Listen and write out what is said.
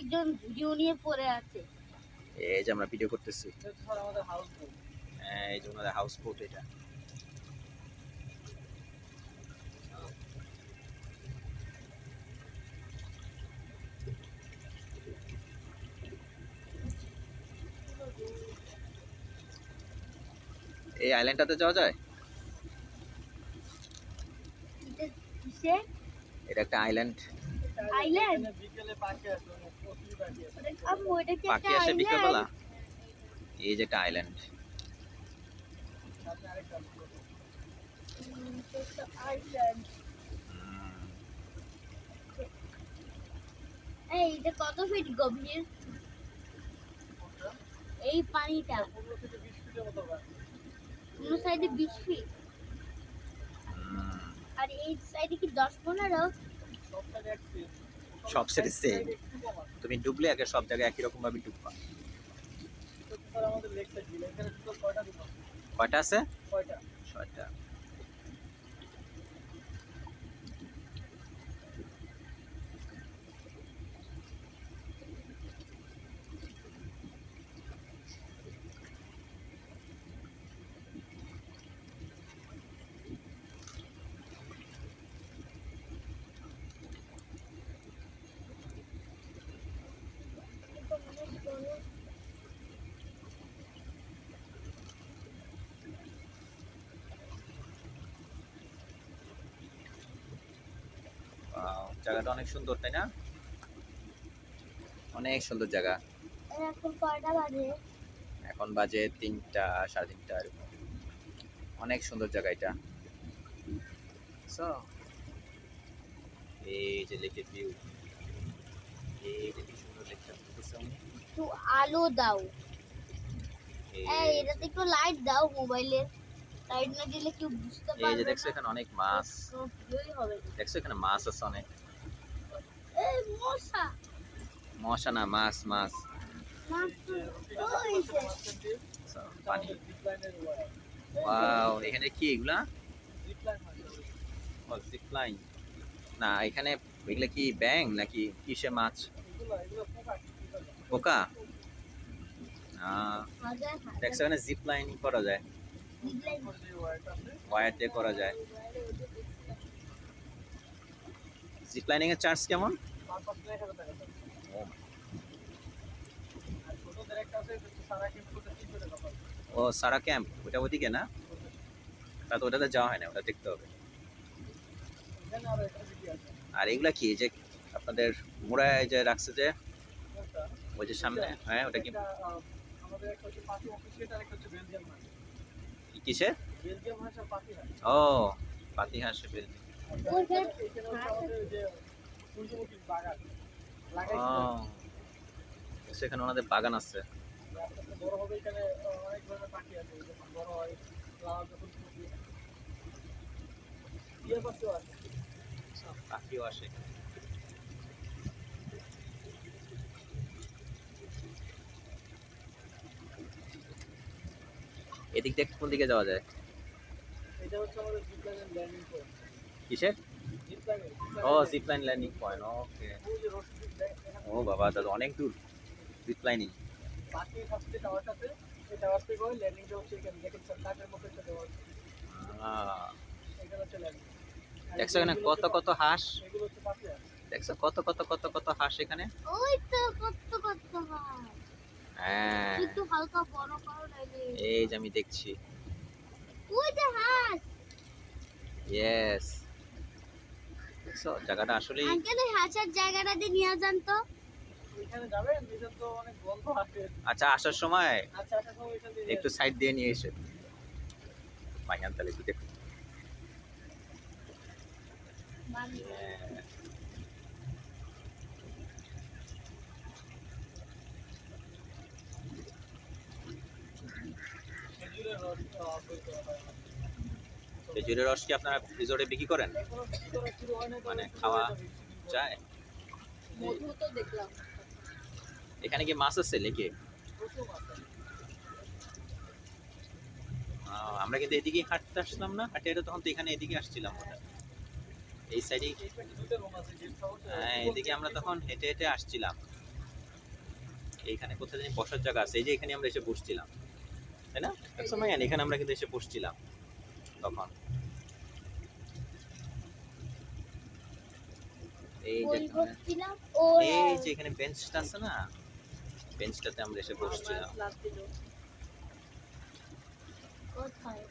একজন ভিডিও নিয়ে পড়ে আছে। এই যে আমরা ভিডিও করতেছি, হ্যাঁ এই যে আমাদের হাউস বোট এটা। এই আইল্যান্ডটাতে যাওয়া যায়? এটা একটা আইল্যান্ড। আইল্যান্ড পাখি আসে বিকেলবেলা। এই যে একটা আইল্যান্ড। এইটা কত ফিট গভীর? এই পানিটা কোন সাইডে 20 ফিট আর এই সাইডে কি 10-15? সব সাইডে সেম। তুমি ডুবলে আগে সব জায়গায় একই রকম ভাবে ডুববা। কয়টা আছে? 6টা। জায়গাটা অনেক সুন্দর, তাই না? অনেক সুন্দর জায়গা। এখন কয়টা বাজে? এখন বাজে 3টা 3:30 এরকম। অনেক সুন্দর জায়গা এটা। এই যে লেকের ভিউ, এই যে কি সুন্দর লেকটা দেখতেছো। একটু আলো দাও। এই এটাতে একটু লাইট দাও মোবাইলের। লাইট না দিলে কেউ বুঝতে পারবে না। এই যে দেখছো এখানে অনেক মাছ। ভিউই হবে না। দেখছো এখানে মাছ আছে অনেক। এই মশা। মশা না, মাছ মাছ। মাছ তো ওইছে। পানি। ওয়াও, এখানে কি এগুলা? ও জিপলাইন। না এখানে এগুলা কি ব্যাং নাকি কিসে মাছ? পোকা। দেখছো এখানে জিপলাইন করা যায়, ওয়্যার দিয়ে করা যায়। জিপলাইনিং এর চার্জ কেমন? ও সারা ক্যাম্প, ওটা ওদিকে না? তা তো ওটাতে যাওয়া হয় না, ওটা দেখতে হবে। আর এগুলা কি যে আপনাদের মোড়ায় যে রাখছে যে ওই যে সামনে, হ্যাঁ ওটা কি কিসের? ও পাতিহাঁস বেলজিয়াম। সেখানে ওনাদের বাগান আছে। পাখিও আসে। এদিক দিয়ে কোন দিকে যাওয়া যায়? কিসের? ও জিপলাইন ল্যান্ডিং পয়েন্ট। ওকে। ও বাবা, তাহলে অনেক দূর জিপলাইনিং। দেখছো এখানে কত কত হাঁস? দেখছো কত কত কত কত হাঁস এখানে? ওই তো কত কত হাঁস। হ্যাঁ একটু হালকা বড় করো নাকি? এই যে আমি দেখছি। ওই যে হাঁস। ইয়েস। দেখছো জায়গাটা আসলে। আঙ্কেল এই হাঁসের জায়গাটা দিয়ে নিয়ে যান তো। এখানে যাবেন, এটা তো অনেক গন্ধ আসে। আচ্ছা আসার সময় আচ্ছা আসার সময় এখান দিয়ে একটু সাইড দিয়ে নিয়ে এসে মাইয়ান তাহলে একটু দেখো। খেজুরের রস কি আপনারা রিসোর্টে বিক্রি করেন? মানে খাওয়া যায়? মধু তো দেখলাম। এখানে কি মাছ আছে লেকে? আমরা কিন্তু এদিকে হাঁটতে আসলাম না, হাঁটে তখন তো এখানে এদিকে আসছিলাম ওটা এই সাইডে। হ্যাঁ এদিকে আমরা তখন হেঁটে হেঁটে আসছিলাম। এইখানে কোথায় জানি বসার জায়গা আছে, এই যে এখানে আমরা এসে বসছিলাম, তাই না? দেখছো মাইয়ান, এখানে আমরা কিন্তু এসে বসছিলাম তখন। এই যে বই এখানে- করছিলাম ও এই যে এখানে বেঞ্চটা আছে না, বেঞ্চটাতে আমরা এসে বসছিলাম। ক্লাস দিল কোথায়